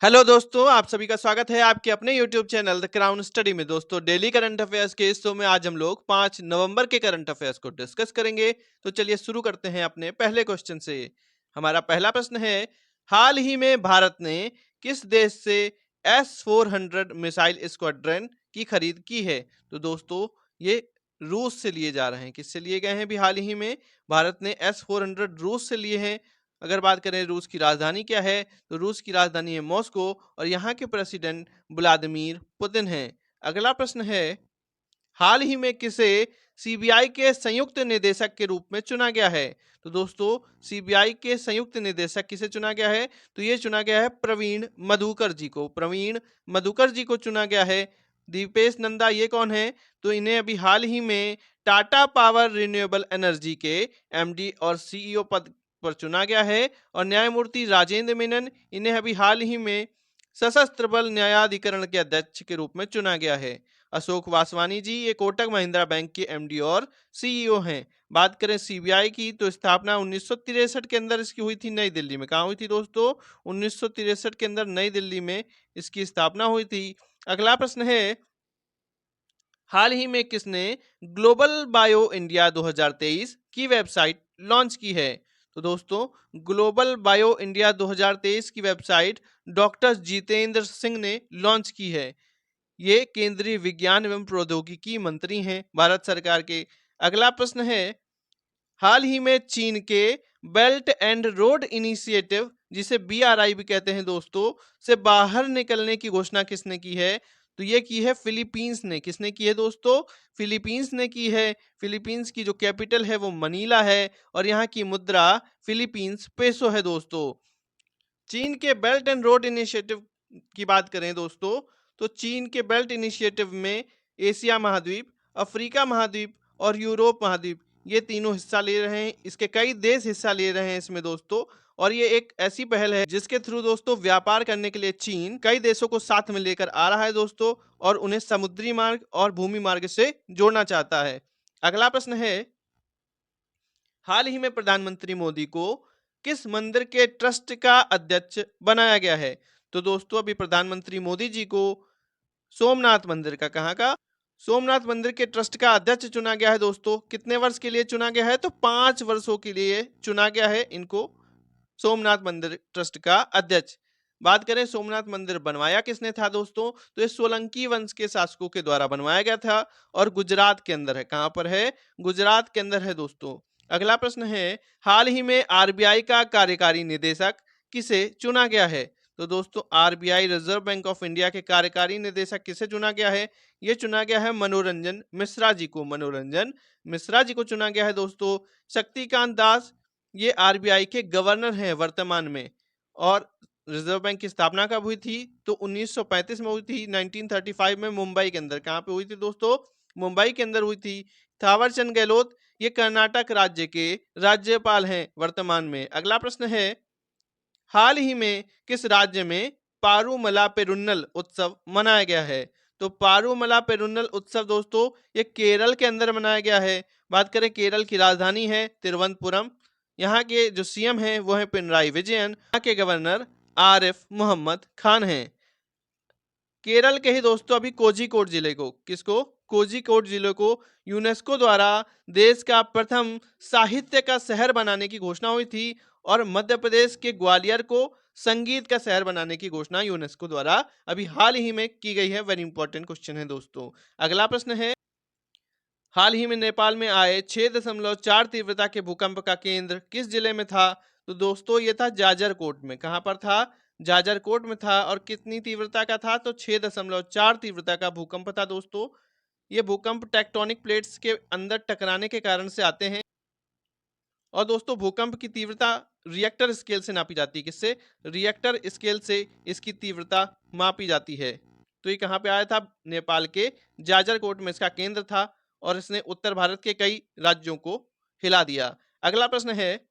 Hello दोस्तों, आप सभी का स्वागत है आपके अपने YouTube channel the crown study में। दोस्तों, डेली करंट अफेयर्स के इस शो में आज हम लोग 5 नवंबर के करंट अफेयर्स को डिस्कस करेंगे। तो चलिए शुरू करते हैं अपने पहले क्वेश्चन से। हमारा पहला प्रश्न है, हाल ही में भारत ने किस देश से S-400 मिसाइल स्क्वाड्रन की खरीद की है? तो दोस्तों, ये रूस से लिए जा रहे हैं। किससे लिए गए हैं? भी हाल ही में भारत ने S-400 रूस से लिए हैं। अगर बात करें रूस की राजधानी क्या है, तो रूस की राजधानी है मॉस्को और यहाँ के प्रेसिडेंट व्लादिमीर पुतिन हैं। अगला प्रश्न है, हाल ही में किसे सीबीआई के संयुक्त निदेशक के रूप में चुना गया है? तो दोस्तों, सीबीआई के संयुक्त निदेशक किसे चुना गया है? तो ये चुना गया है प्रवीण मधुकर जी को। प्रवीण मधुकर जी को चुना गया है। दीपेश नंदा ये कौन है? तो इन्हें अभी हाल ही में टाटा पावर रिन्यूएबल एनर्जी के एमडी और सीईओ पद पर चुना गया है। और न्यायमूर्ति राजेंद्र मेनन, इन्हें अभी हाल ही में सशस्त्र बल न्यायाधिकरण के अध्यक्ष के रूप में चुना गया है। अशोक वासवानी जी, ये कोटक महिंद्रा बैंक के एमडी और सीईओ हैं। बात करें सीबीआई की, तो स्थापना 1963 के अंदर इसकी हुई थी नई दिल्ली में। कहाँ हुई थी दोस्तों? 1963 के अंदर नई दिल्ली में इसकी स्थापना हुई थी। अगला प्रश्न है, हाल ही में किसने ग्लोबल बायो इंडिया 2023 की वेबसाइट लॉन्च की है? तो दोस्तों, ग्लोबल बायो इंडिया 2023 की वेबसाइट डॉक्टर जितेंद्र सिंह ने लॉन्च की है। ये केंद्रीय विज्ञान एवं प्रौद्योगिकी मंत्री हैं भारत सरकार के। अगला प्रश्न है, हाल ही में चीन के बेल्ट एंड रोड इनिशिएटिव, जिसे बीआरआई भी कहते हैं दोस्तों, से बाहर निकलने की घोषणा किसने की है? तो ये की है फिलीपींस ने। किसने की है दोस्तों? फिलीपींस ने की है। फिलीपींस की जो कैपिटल है वो मनीला है और यहाँ की मुद्रा फिलीपींस पेसो है दोस्तों। चीन के बेल्ट एंड रोड इनिशिएटिव की बात करें दोस्तों, तो चीन के बेल्ट इनिशिएटिव में एशिया महाद्वीप, अफ्रीका महाद्वीप और यूरोप महाद्वीप, ये तीनों हिस्सा ले रहे हैं। इसके कई देश हिस्सा ले रहे हैं इसमें दोस्तों। और ये एक ऐसी पहल है जिसके थ्रू दोस्तों व्यापार करने के लिए चीन कई देशों को साथ में लेकर आ रहा है दोस्तों, और उन्हें समुद्री मार्ग और भूमि मार्ग से जोड़ना चाहता है। अगला प्रश्न है, हाल ही में प्रधानमंत्री मोदी को किस मंदिर के ट्रस्ट का अध्यक्ष बनाया गया है? तो दोस्तों, अभी प्रधानमंत्री मोदी जी को सोमनाथ मंदिर का, कहाँ का? सोमनाथ मंदिर के ट्रस्ट का अध्यक्ष चुना गया है दोस्तों। कितने वर्ष के लिए चुना गया है? तो 5 वर्षों के लिए चुना गया है इनको, सोमनाथ मंदिर ट्रस्ट का अध्यक्ष। बात करें सोमनाथ मंदिर बनवाया किसने था दोस्तों, तो ये सोलंकी वंश के शासकों के द्वारा बनवाया गया था और गुजरात के अंदर है। कहां पर है? गुजरात के अंदर है दोस्तों। अगला प्रश्न है, हाल ही में आरबीआई का कार्यकारी निदेशक किसे चुना गया है? तो दोस्तों, RBI reserve bank of India के कार्यकारी निदेशक किसे चुना गया है? ये चुना गया है मनोरंजन मिश्रा जी को। मनोरंजन मिश्रा जी को चुना गया है दोस्तों। शक्तिकांत दास, ये आरबीआई के गवर्नर हैं वर्तमान में। और रिजर्व बैंक की स्थापना कब हुई थी? तो 1935 में हुई थी, 1935 में मुंबई के अंदर। कहाँ पे हुई थी दोस्तों? मुंबई के अंदर हुई थी। थावरचंद गहलोत, ये कर्नाटक राज्य के राज्यपाल हैं वर्तमान में। अगला प्रश्न है, हाल ही में किस राज्य में पारूमला पेरुन्नल उत्सव मनाया गया है? तो पारूमला पेरुन्नल उत्सव दोस्तों, ये केरल के अंदर मनाया गया है। बात करें केरल की राजधानी है तिरुवनंतपुरम। यहाँ के जो सीएम हैं वो है पिनराई विजयन। यहाँ के गवर्नर आरिफ मोहम्मद खान हैं। केरल के ही दोस्तों अभी कोझिकोड जिले को, किसको? कोझिकोड जिले को यूनेस्को द्वारा देश का प्रथम साहित्य का शहर बनाने की घोषणा हुई थी। और मध्य प्रदेश के ग्वालियर को संगीत का शहर बनाने की घोषणा यूनेस्को द्वारा अभी हाल ही में की गई है। वेरी इंपॉर्टेंट क्वेश्चन है दोस्तों। अगला प्रश्न है, हाल ही में नेपाल में आए 6.4 तीव्रता के भूकंप का केंद्र किस जिले में था? तो दोस्तों, ये था जाजरकोट में। कहां पर था? जाजरकोट में था। और कितनी तीव्रता का था? तो 6.4 तीव्रता का भूकंप था दोस्तों। ये भूकंप टेक्टोनिक प्लेट्स के अंदर टकराने के कारण से आते हैं। और दोस्तों, भूकंप की तीव्रता रिएक्टर स्केल से नापी जाती है। किससे? रिएक्टर स्केल से इसकी तीव्रता मापी जाती है। तो ये कहाँ पे आया था? नेपाल के जाजरकोट में इसका केंद्र था और इसने उत्तर भारत के कई राज्यों को हिला दिया। अगला प्रश्न है,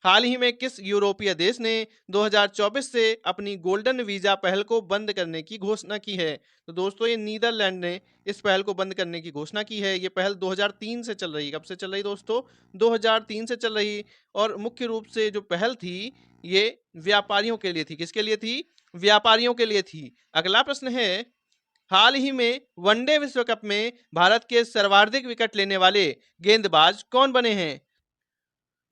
हाल ही में किस यूरोपीय देश ने 2024 से अपनी गोल्डन वीजा पहल को बंद करने की घोषणा की है? तो दोस्तों, ये नीदरलैंड ने इस पहल को बंद करने की घोषणा की है। ये पहल 2003 से चल रही है। कब से चल रही दोस्तों? 2003 से चल रही। और मुख्य रूप से जो पहल थी ये व्यापारियों के लिए थी। किसके लिए थी? व्यापारियों के लिए थी। अगला प्रश्न है, हाल ही में वनडे विश्व कप में भारत के सर्वाधिक विकेट लेने वाले गेंदबाज कौन बने हैं?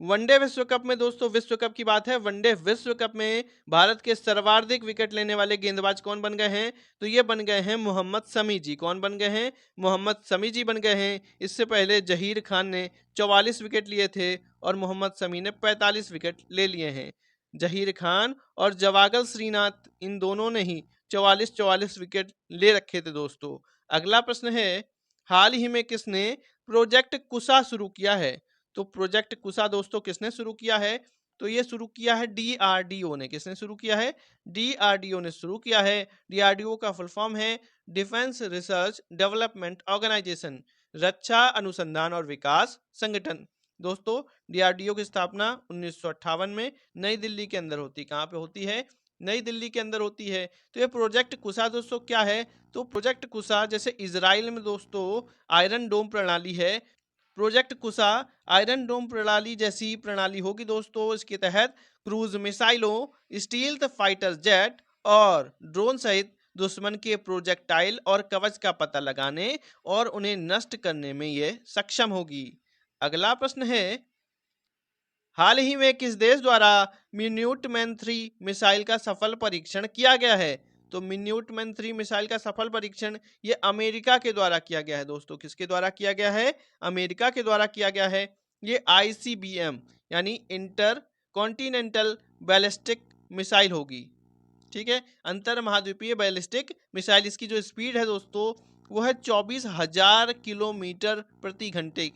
वनडे विश्व कप में दोस्तों, विश्व कप की बात है, वनडे विश्व कप में भारत के सर्वाधिक विकेट लेने वाले गेंदबाज कौन बन गए हैं? तो ये बन गए हैं मोहम्मद शमी जी। कौन बन गए हैं? मोहम्मद शमी जी बन गए हैं। इससे पहले जहीर खान ने 44 विकेट लिए थे और मोहम्मद शमी ने 45 विकेट ले लिए हैं। जहीर खान और जवागल श्रीनाथ, इन दोनों ने ही 44-44 विकेट ले रखे थे दोस्तों। अगला प्रश्न है, हाल ही में किसने प्रोजेक्ट कुशा शुरू किया है? तो प्रोजेक्ट कुशा दोस्तों किसने शुरू किया है? तो ये शुरू किया है डीआरडीओ ने। किसने शुरू किया है? डीआरडीओ ने शुरू किया है। डीआरडीओ का फुल फॉर्म है डिफेंस रिसर्च डेवलपमेंट ऑर्गेनाइजेशन, रक्षा अनुसंधान और विकास संगठन। दोस्तों, डीआरडीओ की स्थापना 1958 में नई दिल्ली के अंदर होती। कहाँ पे होती है? नई दिल्ली के अंदर होती है। तो ये प्रोजेक्ट कुशा दोस्तों क्या है? तो प्रोजेक्ट कुशा जैसे इजराइल में दोस्तों आयरन डोम प्रणाली है, प्रोजेक्ट कुशा आयरन डोम प्रणाली जैसी प्रणाली होगी दोस्तों। इसके तहत क्रूज मिसाइलों, स्टील्थ फाइटर जेट और ड्रोन सहित दुश्मन के प्रोजेक्टाइल और कवच का पता लगाने और उन्हें नष्ट करने में यह सक्षम होगी। अगला प्रश्न है, हाल ही में किस देश द्वारा मिन्यूटमैन 3 मिसाइल का सफल परीक्षण किया गया है? तो मिन्यूटमैन 3 मिसाइल का सफल परीक्षण ये अमेरिका के द्वारा किया गया है दोस्तों। किसके द्वारा किया गया है? अमेरिका के द्वारा किया गया है। ये ICBM यानी इंटर कॉन्टिनेंटल बैलिस्टिक मिसाइल होगी। ठीक है, अंतर महाद्वीपीय बैलिस्टिक मिसाइल। इसकी जो स्पीड है दोस्तों वो है 24,000 किलोमीटर प्रति घंटे।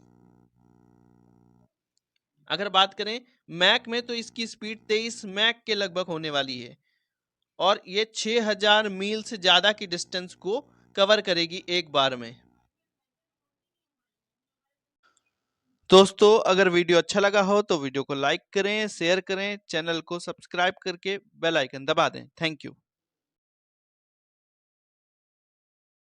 अगर बात करें मैक में तो इसकी स्पीड 23 मैक के लगभग होने वाली है और ये 6000 मील से ज्यादा की डिस्टेंस को कवर करेगी एक बार में। दोस्तों, अगर वीडियो अच्छा लगा हो तो वीडियो को लाइक करें, शेयर करें, चैनल को सब्सक्राइब करके बेल आइकन दबा दें। Thank you.